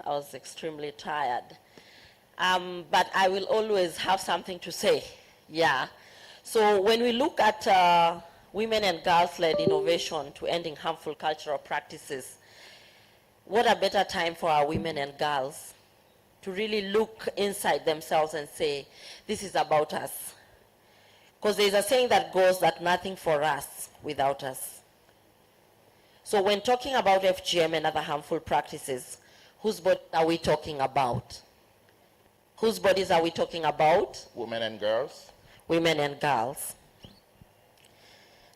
I was extremely tired. But I will always have something to say. Yeah. So when we look at women and girls-led innovation to ending harmful cultural practices, what a better time for our women and girls to really look inside themselves and say, this is about us. Because there's a saying that goes that nothing for us without us. So when talking about FGM and other harmful practices, whose bodies are we talking about? Whose bodies are we talking about? Women and girls. Women and girls.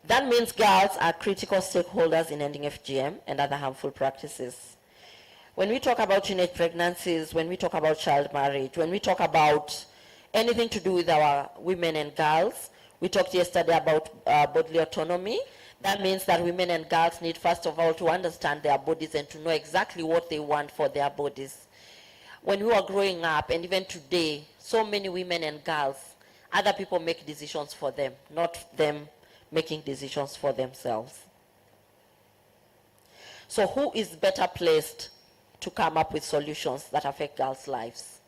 That means girls are critical stakeholders in ending FGM and other harmful practices. When we talk about teenage pregnancies, when we talk about child marriage, when we talk about anything to do with our women and girls, we talked yesterday about bodily autonomy. That means that women and girls need, first of all, to understand their bodies and to know exactly what they want for their bodies. When we were growing up, and even today, so many women and girls, other people make decisions for them, not them making decisions for themselves. So who is better placed to come up with solutions that affect girls' lives?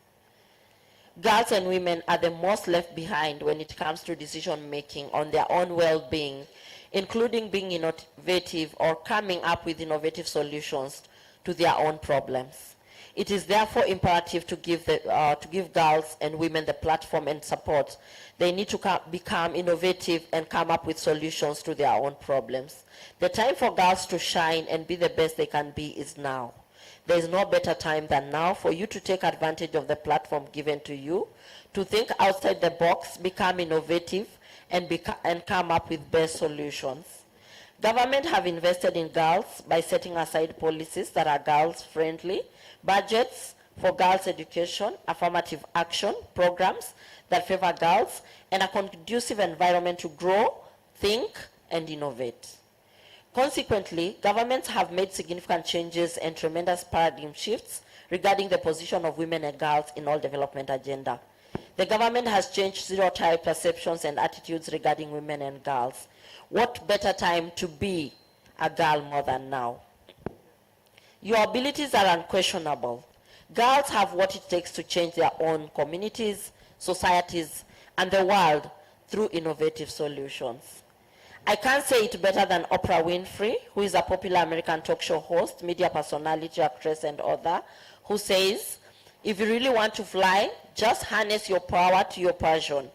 Girls and women are the most left behind when it comes to decision making on their own well-being, including being innovative or coming up with innovative solutions to their own problems. It is therefore imperative to give girls and women the platform and support they need to become innovative and come up with solutions to their own problems. The time for girls to shine and be the best they can be is now. There is no better time than now for you to take advantage of the platform given to you, to think outside the box, become innovative, and come up with best solutions. Government have invested in girls by setting aside policies that are girls-friendly, budgets for girls' education, affirmative action programs that favor girls, and a conducive environment to grow, think, and innovate. Consequently, governments have made significant changes and tremendous paradigm shifts regarding the position of women and girls in all development agenda. The government has changed stereotype perceptions and attitudes regarding women and girls. What better time to be a girl more than now? Your abilities are unquestionable. Girls have what it takes to change their own communities, societies, and the world through innovative solutions. I can't say it better than Oprah Winfrey, who is a popular American talk show host, media personality, actress, and author, who says, if you really want to fly, just harness your power to your passion.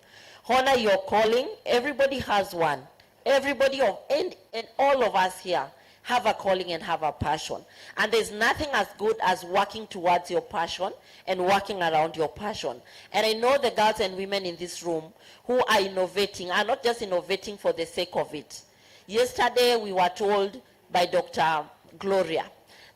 Honor your calling. Everybody has one. Everybody and all of us here have a calling and have a passion. And there's nothing as good as working towards your passion and working around your passion. And I know the girls and women in this room who are innovating are not just innovating for the sake of it. Yesterday we were told by Dr. Gloria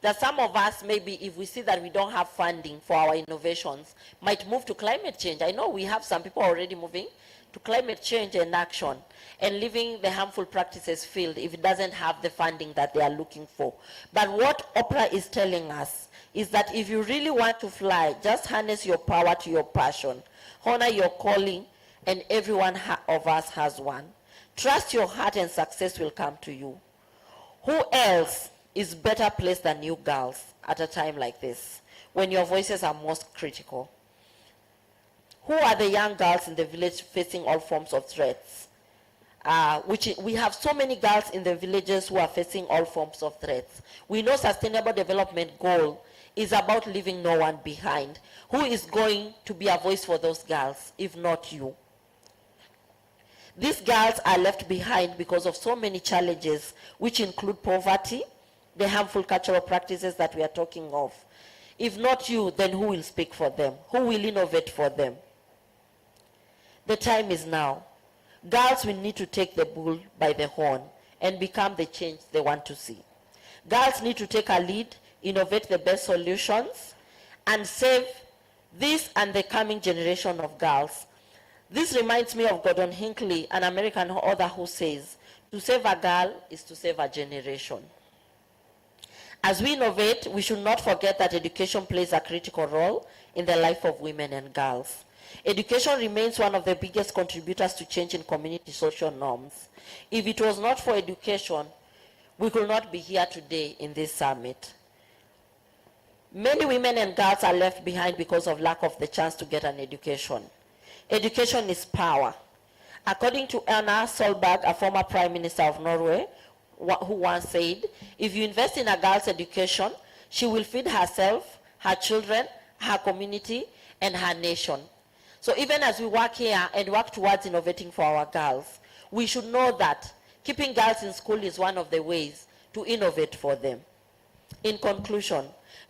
that some of us, maybe if we see that we don't have funding for our innovations, might move to climate change. I know we have some people already moving to climate change and action and leaving the harmful practices field if it doesn't have the funding that they are looking for. But what Oprah is telling us is that if you really want to fly, just harness your power to your passion, honor your calling, and everyone of us has one. Trust your heart and success will come to you. Who else is better placed than you girls at a time like this, when your voices are most critical? Who are the young girls in the village facing all forms of threats? We have so many girls in the villages who are facing all forms of threats. We know Sustainable Development Goal is about leaving no one behind. Who is going to be a voice for those girls, if not you? These girls are left behind because of so many challenges, which include poverty, the harmful cultural practices that we are talking of. If not you, then who will speak for them? Who will innovate for them? The time is now. Girls will need to take the bull by the horn and become the change they want to see. Girls need to take a lead, innovate the best solutions, and save this and the coming generation of girls. This reminds me of Gordon Hinckley, an American author, who says, to save a girl is to save a generation. As we innovate, we should not forget that education plays a critical role in the life of women and girls. Education remains one of the biggest contributors to change in community social norms. If it was not for education, we could not be here today in this summit. Many women and girls are left behind because of lack of the chance to get an education. Education is power. According to Erna Solberg, a former prime minister of Norway, who once said, if you invest in a girl's education, she will feed herself, her children, her community, and her nation. So even as we work here and work towards innovating for our girls, we should know that keeping girls in school is one of the ways to innovate for them. In conclusion,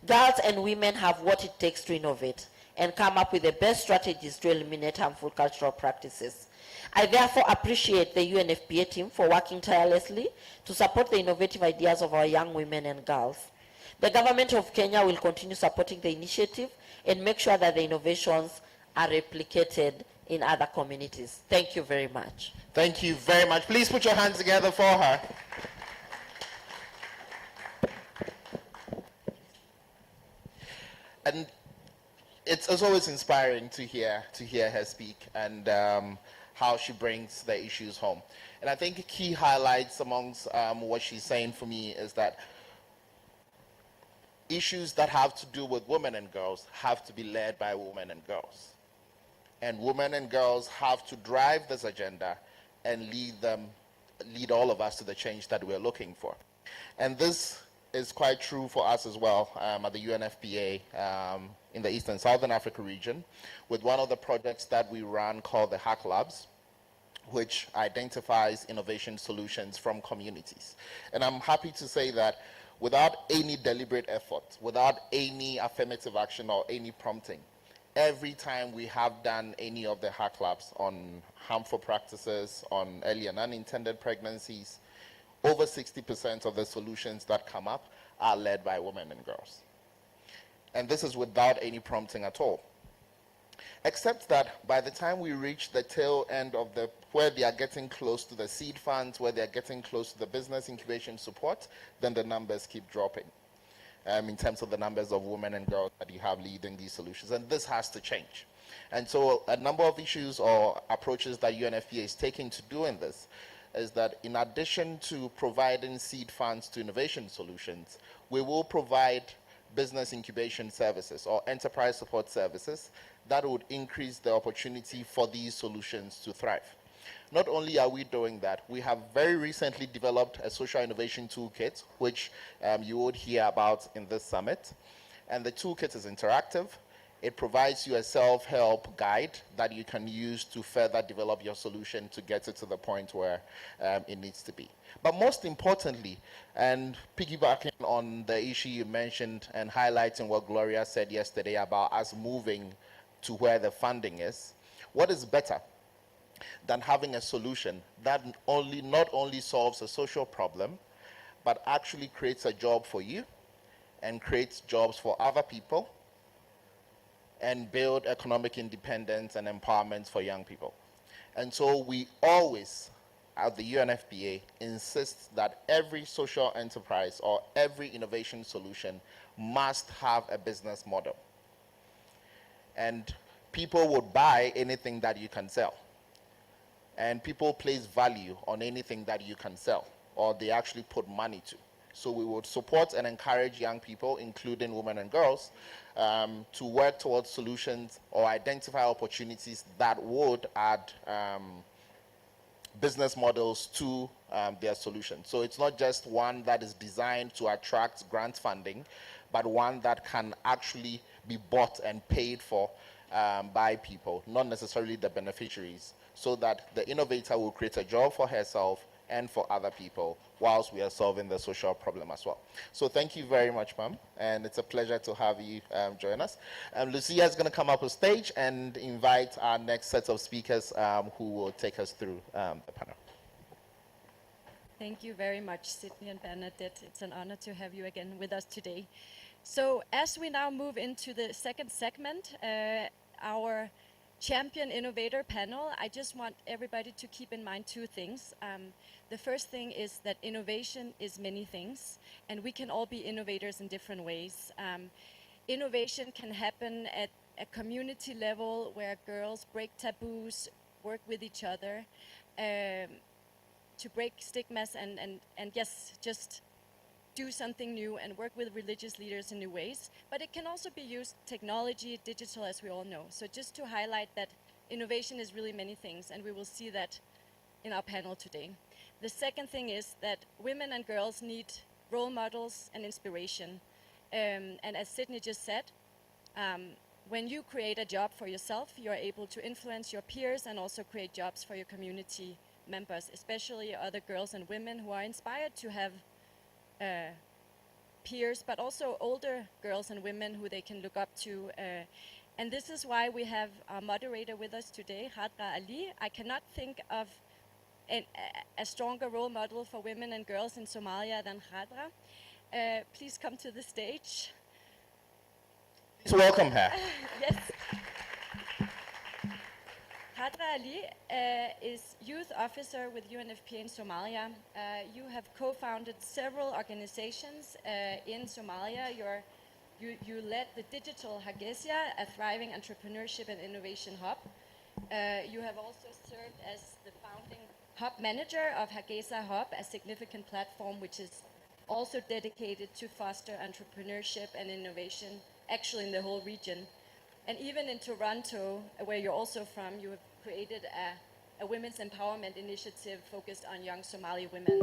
girls and women have what it takes to innovate and come up with the best strategies to eliminate harmful cultural practices. I therefore appreciate the UNFPA team for working tirelessly to support the innovative ideas of our young women and girls. The government of Kenya will continue supporting the initiative and make sure that the innovations are replicated in other communities. Thank you very much. Thank you very much. Please put your hands together for her. And it's always inspiring to hear her speak and how she brings the issues home. And I think key highlights amongst what she's saying for me is that issues that have to do with women and girls have to be led by women and girls. And women and girls have to drive this agenda and lead all of us to the change that we're looking for. And this is quite true for us as well at the UNFPA in the East and Southern Africa region, with one of the projects that we run called the Hack Labs, which identifies innovation solutions from communities. And I'm happy to say that without any deliberate effort, without any affirmative action or any prompting, every time we have done any of the Hack Labs on harmful practices, on early and unintended pregnancies, over 60% of the solutions that come up are led by women and girls. And this is without any prompting at all. Except that by the time we reach the tail end of where they are getting close to the seed funds, where they are getting close to the business incubation support, then the numbers keep dropping in terms of the numbers of women and girls that you have leading these solutions. And this has to change. And so a number of issues or approaches that UNFPA is taking to doing this is that in addition to providing seed funds to innovation solutions, we will provide business incubation services or enterprise support services that would increase the opportunity for these solutions to thrive. Not only are we doing that, we have very recently developed a social innovation toolkit, which you would hear about in this summit. And the toolkit is interactive. It provides you a self-help guide that you can use to further develop your solution to get it to the point where it needs to be. But most importantly, and piggybacking on the issue you mentioned and highlighting what Gloria said yesterday about us moving to where the funding is, what is better than having a solution that not only solves a social problem, but actually creates a job for you and creates jobs for other people and build economic independence and empowerment for young people. And so we always, at the UNFPA, insist that every social enterprise or every innovation solution must have a business model. And people would buy anything that you can sell. And people place value on anything that you can sell or they actually put money to. So we would support and encourage young people, including women and girls, to work towards solutions or identify opportunities that would add business models to their solution. So it's not just one that is designed to attract grant funding, but one that can actually be bought and paid for by people, not necessarily the beneficiaries, so that the innovator will create a job for herself and for other people whilst we are solving the social problem as well. So thank you very much, ma'am, and it's a pleasure to have you join us. Lucia is going to come up on stage and invite our next set of speakers who will take us through the panel. Thank you very much, Sydney and Bernadette. It's an honor to have you again with us today. So as we now move into the second segment, our Champion Innovator panel, I just want everybody to keep in mind two things. The first thing is that innovation is many things, and we can all be innovators in different ways. Innovation can happen at a community level where girls break taboos, work with each other, to break stigmas and yes, just do something new and work with religious leaders in new ways. But it can also be used technology, digital, as we all know. So just to highlight that innovation is really many things, and we will see that in our panel today. The second thing is that women and girls need role models and inspiration. And as Sydney just said, when you create a job for yourself, you are able to influence your peers and also create jobs for your community members, especially other girls and women who are inspired to have peers, but also older girls and women who they can look up to. And this is why we have our moderator with us today, Khadra Ali. I cannot think of a stronger role model for women and girls in Somalia than Khadra. Please come to the stage. Please welcome her. Yes. Khadra Ali is youth officer with UNFPA in Somalia. You have co-founded several organizations in Somalia. You led the digital Hagesia, a thriving entrepreneurship and innovation hub. You have also served as the founding hub manager of Hagesa Hub, a significant platform which is also dedicated to foster entrepreneurship and innovation, actually in the whole region. And even in Toronto, where you're also from, you have created a women's empowerment initiative focused on young Somali women.